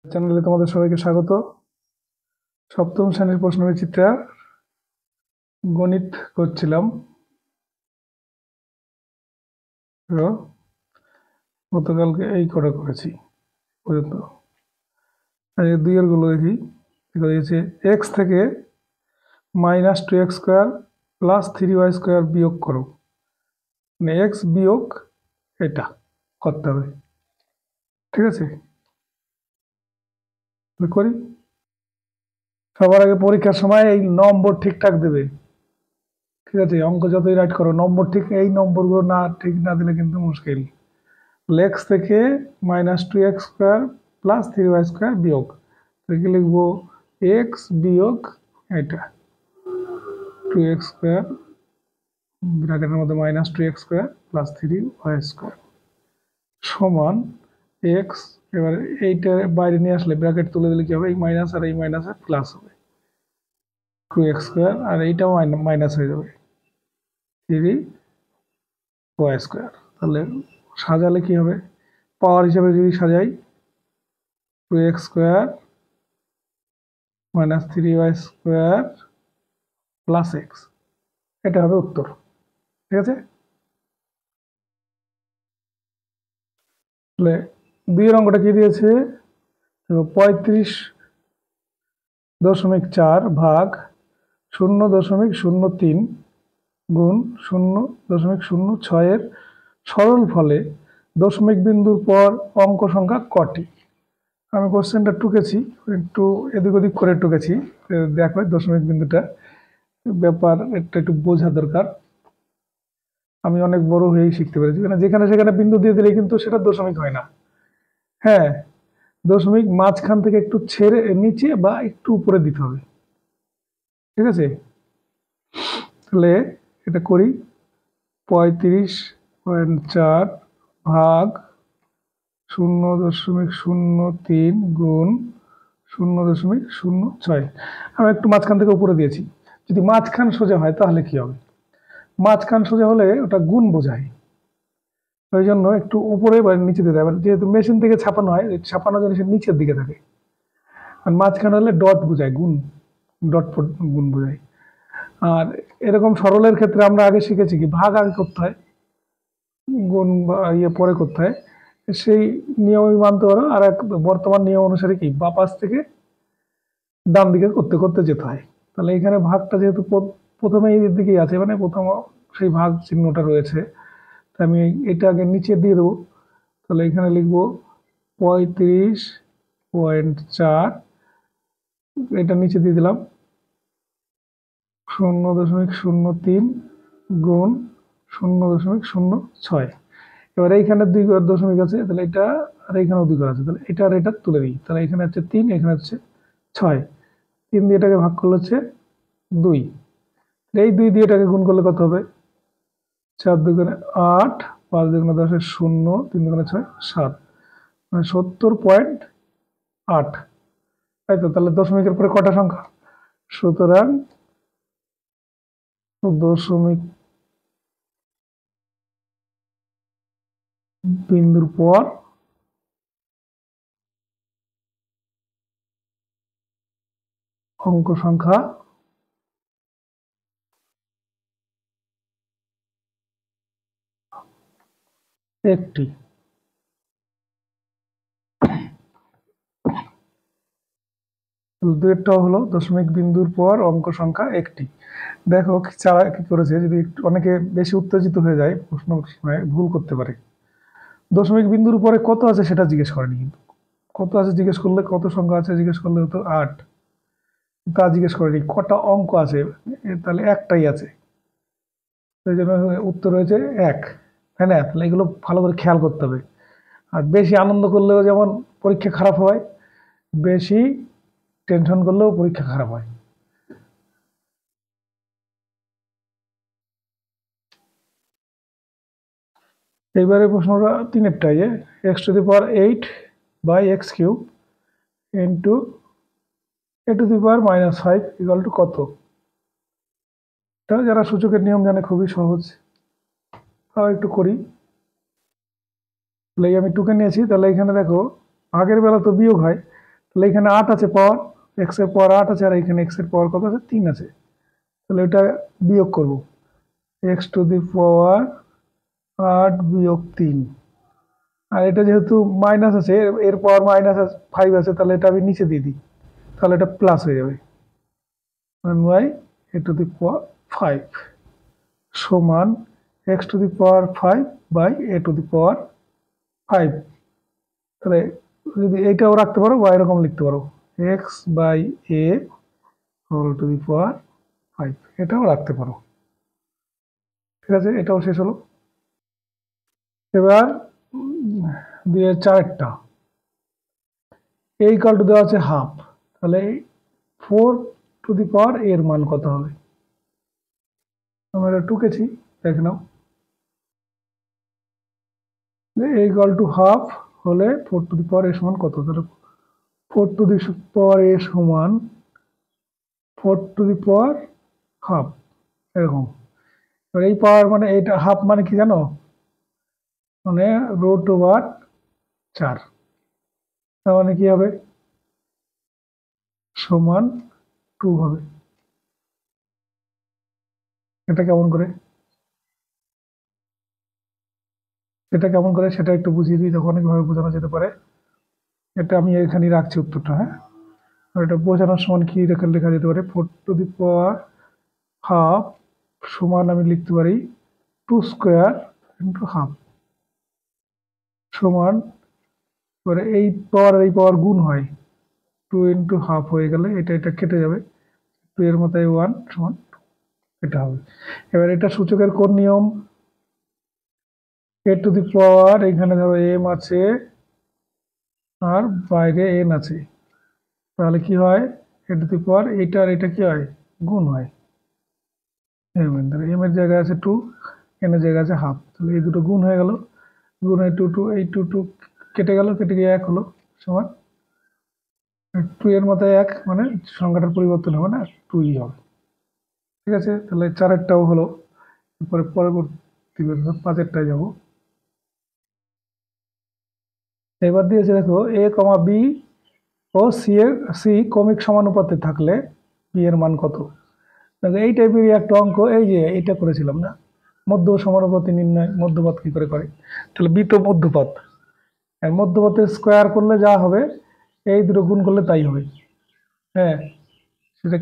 চ্যানেলে তোমাদের সবাইকে স্বাগত। সপ্তম শ্রেণীর প্রশ্নবিচিত্রা গণিত করছিলাম। তো গতকালকে এই কটা করেছি পর্যন্ত। দুইয়ের গুলো দেখি দিয়েছে এক্স থেকে -2x² + 3y² বিয়োগ করো। মানে এক্স বিয়োগ এটা করতে হবে, ঠিক আছে? করি। সবার আগে পরীক্ষার সময় এই নম্বর ঠিকঠাক দেবে, ঠিক আছে? অঙ্ক যতই রাইট করো নম্বর ঠিক, এই নম্বরগুলো না ঠিক না দিলে কিন্তু মুশকিল। এক্স থেকে -2x² + 3y² বিয়োগ, কি লিখবো? এক্স বিয়োগ এটা 2x² ব্র্যাকেটের মধ্যে -2x² + 3y² সমান এক্স। এবার এইটা বাইরে নিয়ে আসলে ব্র্যাকেট তুলে দিলে কি হবে? এই মাইনাস আর এই মাইনাস প্লাস হবে, 2x² আর এইটাও মাইনাস হয়ে যাবে 3y²। তাহলে সাজালে কি হবে? পাওয়ার হিসাবে যদি সাজাই 2x² - 3y² + x, এটা হবে উত্তর, ঠিক আছে? তাহলে দুইয়ের অঙ্কটা কি দিয়েছে? 35.4 ভাগ 0.03 গুণ 0.06 এর সরল ফলে দশমিক বিন্দুর পর অঙ্ক সংখ্যা কটি? আমি কোশ্চেনটা টুকেছি, একটু এদিক ওদিক করে টুকেছি। দেখো দশমিক বিন্দুটা ব্যাপার একটু বোঝা দরকার। আমি অনেক বড় হয়েই শিখতে পেরেছি, কারণ যেখানে সেখানে বিন্দু দিয়ে দিলে কিন্তু সেটা দশমিক হয় না। হ্যাঁ, দশমিক মাঝখান থেকে একটু ছেড়ে নিচে বা একটু উপরে দিতে হবে, ঠিক আছে? তাহলে এটা করি। 35.4 ভাগ 0.03 গুণ 0.06। আমি একটু মাঝখান থেকে উপরে দিয়েছি। যদি মাঝখান সোজা হয় তাহলে কি হবে? মাঝখান সোজা হলে ওটা গুণ বোঝায়, ওই জন্য একটু উপরে বা নিচে দিতে হবে। যেহেতু মেশিন থেকে ছাপানো হয়, ছাপানো জিনিসের নিচের দিকে থাকে, আর মাঝখান হলে ডট বোঝায়, গুণ, ডট গুণ বোঝায়। আর এরকম সরলের ক্ষেত্রে আমরা আগে শিখেছি কি ভাগ আগে করতে হয়, গুণ পরে করতে হয়। সেই নিয়মই মানতে পারো। আর এক বর্তমান নিয়ম অনুসারে কি বাঁ পাশ থেকে ডান দিকে করতে করতে যেতে হয়। তাহলে এখানে ভাগটা যেহেতু প্রথমে এই দিকেই আছে, মানে প্রথম সেই ভাগ চিহ্নটা রয়েছে, আমি এটা আগে নিচে দিয়ে দেবো। তাহলে এখানে লিখবো 35.4, এটা নিচে দিয়ে দিলাম 0.03 গুণ 0.06। এবার এইখানে 2 দশমিক আছে, তাহলে এটা আর এইখানেও 2 আছে, তাহলে এটা আর এটা তুলে দিই। তাহলে এখানে হচ্ছে 3, এখানে হচ্ছে 6। 3 দিয়ে এটাকে ভাগ করলে হচ্ছে 2। এই 2 দিয়ে এটাকে গুণ করলে কত হবে? 4 দুগুণে 8, 5 দুগুণে 10 এর 0, 3 দুগুণে 6, 7, মানে 70.8। তাই তো? তাহলে দশমিকের পরে কটা সংখ্যা? সুতরাং দশমিক বিন্দুর পর অঙ্ক সংখ্যা একটি। দুইটা হলো দশমিক বিন্দুর পর অঙ্ক সংখ্যা একটি। দেখো চারা কি করেছে, যদি অনেকে বেশি উত্তেজিত হয়ে যায় প্রশ্ন সময় ভুল করতে পারে। দশমিক বিন্দুর উপরে কত আছে সেটা জিজ্ঞেস করেনি, কিন্তু কত আছে জিজ্ঞেস করলে, কত সংখ্যা আছে জিজ্ঞেস করলে হতো 8, তা জিজ্ঞেস করেনি কটা অঙ্ক আছে, তাহলে একটাই আছে, সেই জন্য উত্তর হয়েছে 1, তাই না? তাহলে এগুলো ভালো করে খেয়াল করতে হবে। আর বেশি আনন্দ করলেও যেমন পরীক্ষা খারাপ হয়, বেশি টেনশন করলেও পরীক্ষা খারাপ হয়। এইবারে প্রশ্নটা 3-টাই, x⁴ into a⁻5 equal to কত? এটা যারা সূচকের নিয়ম জানে খুবই সহজ, তাও একটু করি। তাহলে আমি টুকে নিয়েছি। তাহলে এখানে দেখো আগের বেলা তো বিয়োগ হয়, তাহলে এখানে 8 আছে পাওয়ার, এক্স এর পাওয়ার 8 আছে, আর এখানে এক্স এর পাওয়ার কত আছে 3 আছে। তাহলে এটা বিয়োগ করব, এক্স টু দি পাওয়ার 8 বিয়োগ 3। আর এটা যেহেতু মাইনাস আছে, এর পাওয়ার মাইনাস 5 আছে, তাহলে এটা আমি নিচে দিয়ে দিই, তাহলে এটা প্লাস হয়ে যাবে। 1 by a to the power 5 সমান x to the power 5 by a to the power 5। তাহলে যদি এইটাও রাখতে পারো বা এরকম লিখতে পারো, x by a whole to the power 5, এটাও রাখতে পারো। ঠিক আছে, এটাও শেষ হলো। এবার দিয়ে 4টা এই ইকুয়াল টু দেওয়া আছে হাফ, তাহলে 4 টু দি পাওয়ার এর মান কত হবে? আমরা টুকেছি, দেখে নাও। এ ইকুয়াল টু হাফ হলে 4 টু দি পাওয়ার এ সমান কত? তাহলে 4 টু দি পাওয়ার এ সমান 4 টু দি পাওয়ার হাফ, এরকম। এবার এই পাওয়ার মানে এটা হাফ মানে কি জানো? মানে রুট ওভার 4। তার মানে কি হবে? সমান 2 হবে। এটা কেমন করে সেটা একটু বুঝিয়ে দিই, তখন অনেকভাবে বোঝানো যেতে পারে। এটা আমি এখানে রাখছি উত্তরটা, হ্যাঁ। আর এটা বোঝানোর সময় কি লেখা যেতে পারে? 4 টু দি পাওয়ার হাফ সমান আমি লিখতে পারি 2 স্কোয়ার ইন্টু হাফ সমান, এবারে এই পাওয়ার গুণ হয়, 2 ইন্টু হাফ হয়ে গেলে এটা কেটে যাবে, 2 এর মাথায় 1 সমান 2, এটা হবে। এবার এটা সূচকের কোন নিয়ম? এ টু দি পাওয়ার এখানে ধরো এম আছে আর বাইরে এন আছে, তাহলে কি হয়? এ টু দি পাওয়ার এইটা আর এটা কি হয়? গুণ হয়। এম এর জায়গায় আছে 2, এন এর জায়গায় আছে হাফ, তাহলে এই দুটো গুণ হয়ে গেল, গুণ হয় 2 2, এই 2 2 কেটে গেল, কেটে গিয়ে 1 হলো, সমান 2 এর মাথায় 1 মানে সংখ্যাটার পরিবর্তন হবে না, 2ই হবে। ঠিক আছে, তাহলে 4টাও হলো। এরপরে পরবর্তী 5টায় যাব। এবার দিয়েছে দেখো এ কমা বি ও সি কমিক সমানুপাতে থাকলে বি এর মান কত? দেখো এই টাইপের একটা অঙ্ক, এই যে এটা করেছিলাম না, মধ্য সমানুপাতি নির্ণয়, মধ্যপথ কি করে করে? তাহলে বি তো মধ্যপথ, আর মধ্যপথের স্কোয়ার করলে যা হবে এই দুটো গুণ করলে তাই হবে। হ্যাঁ, সেটা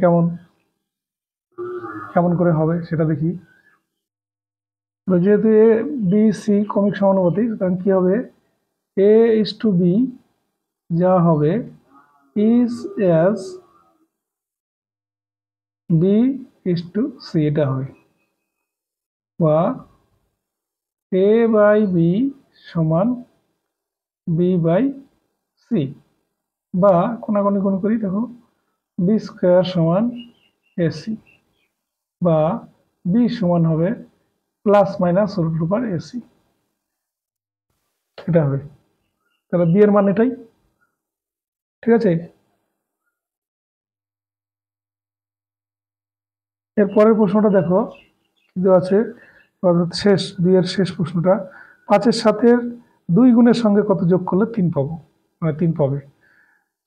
কেমন করে হবে সেটা দেখি। যেহেতু এ বি সি কমিক সমানুপাতি, সুতরাং কি হবে? এ ইস টু বি যা হবে is as b is to c, এটা হবে। বা এ বাই বি সমান বি বাই সি, বা কোনাকুনি কোন করি, দেখো বি স্কোয়ার সমান এসি, বা বি সমান হবে plus minus root over ac, এটা হবে। তাহলে বি এর মান এটাই। ঠিক আছে, এর পরের প্রশ্নটা দেখো কি দেওয়া আছে, অর্থাৎ শেষ 2 এর শেষ প্রশ্নটা। 5-এর সাথে 2 গুণের সঙ্গে কত যোগ করলে 3 পাবো? মানে 3 পাবে।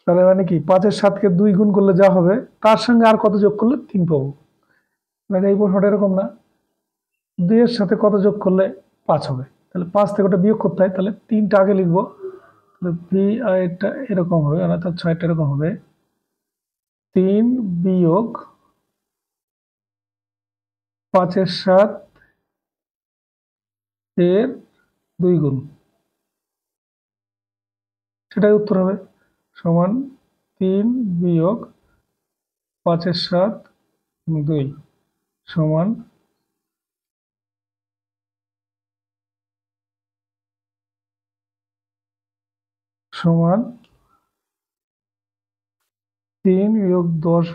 তাহলে মানে কি 5-এর 7কে 2 গুণ করলে যা হবে তার সঙ্গে আর কত যোগ করলে 3 পাবো? মানে এই প্রশ্নটা এরকম না, 2 এর সাথে কত যোগ করলে 5 হবে, তাহলে 5 থেকে ওটা বিয়োগ করতে হয়, তাহলে 3টা আগে লিখবো। তাহলে বি এটা এরকম হবে, অর্থাৎ 6টা এরকম হবে, 3 বিয়োগ 5-এর 7 এর 2 গুণ, সেটাই উত্তর হবে, সমান 3 বিয়োগ 5-এর 7 2 সমান সমান 3 বিয়োগ 10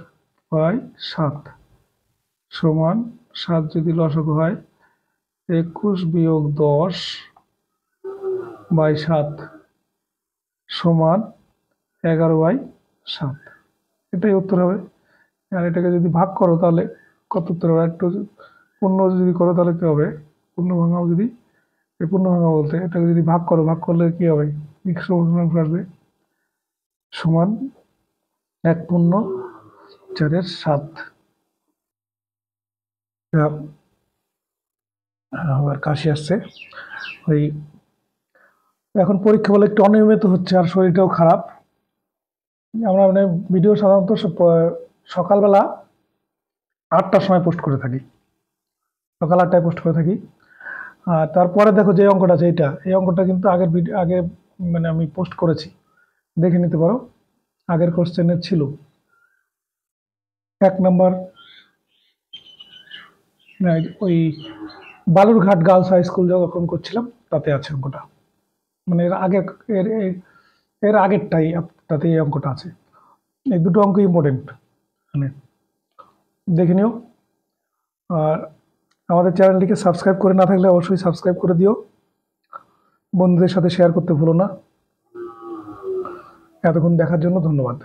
বাই 7 সমান 7 যদি লসাগু হয় 21 বিয়োগ 10 বাই 7 সমান 11/7, এটাই উত্তর হবে। আর এটাকে যদি ভাগ করো তাহলে কত উত্তর হবে? একটু পূর্ণ যদি করো তাহলে কি হবে? পূর্ণ ভাঙাও যদি, এই পূর্ণ ভাঙা বলতে এটাকে যদি ভাগ করো, ভাগ করলে কি হবে? আসবে সমান 1×4=7। আবার কাশি আসছে। ওই এখন পরীক্ষা বলে একটু অনিয়মিত হচ্ছে আর শরীরটাও খারাপ। আমরা মানে ভিডিও সাধারণত সকালবেলা 8টার সময় পোস্ট করে থাকি, সকাল 8টায় পোস্ট করে থাকি। আর তারপরে দেখো যে অঙ্কটা আছে এই অঙ্কটা কিন্তু আগের ভিডিও আগে মানে আমি পোস্ট করেছি, দেখে নিতে পারো। আগের কোশ্চেনের ছিল 1 নম্বর ওই বালুরঘাট গার্লস হাই স্কুল যখন করছিলাম তাতে আছে অঙ্কটা, মানে এর আগেরটাই তাতে এই অঙ্কটা আছে। এই দুটো অঙ্ক ইম্পর্টেন্ট, মানে দেখে নিও। আর আমাদের চ্যানেলটিকে সাবস্ক্রাইব করে না থাকলে অবশ্যই সাবস্ক্রাইব করে দিও, বন্ধুদের সাথে শেয়ার করতে ভুলো না। এতক্ষণ দেখার জন্য ধন্যবাদ।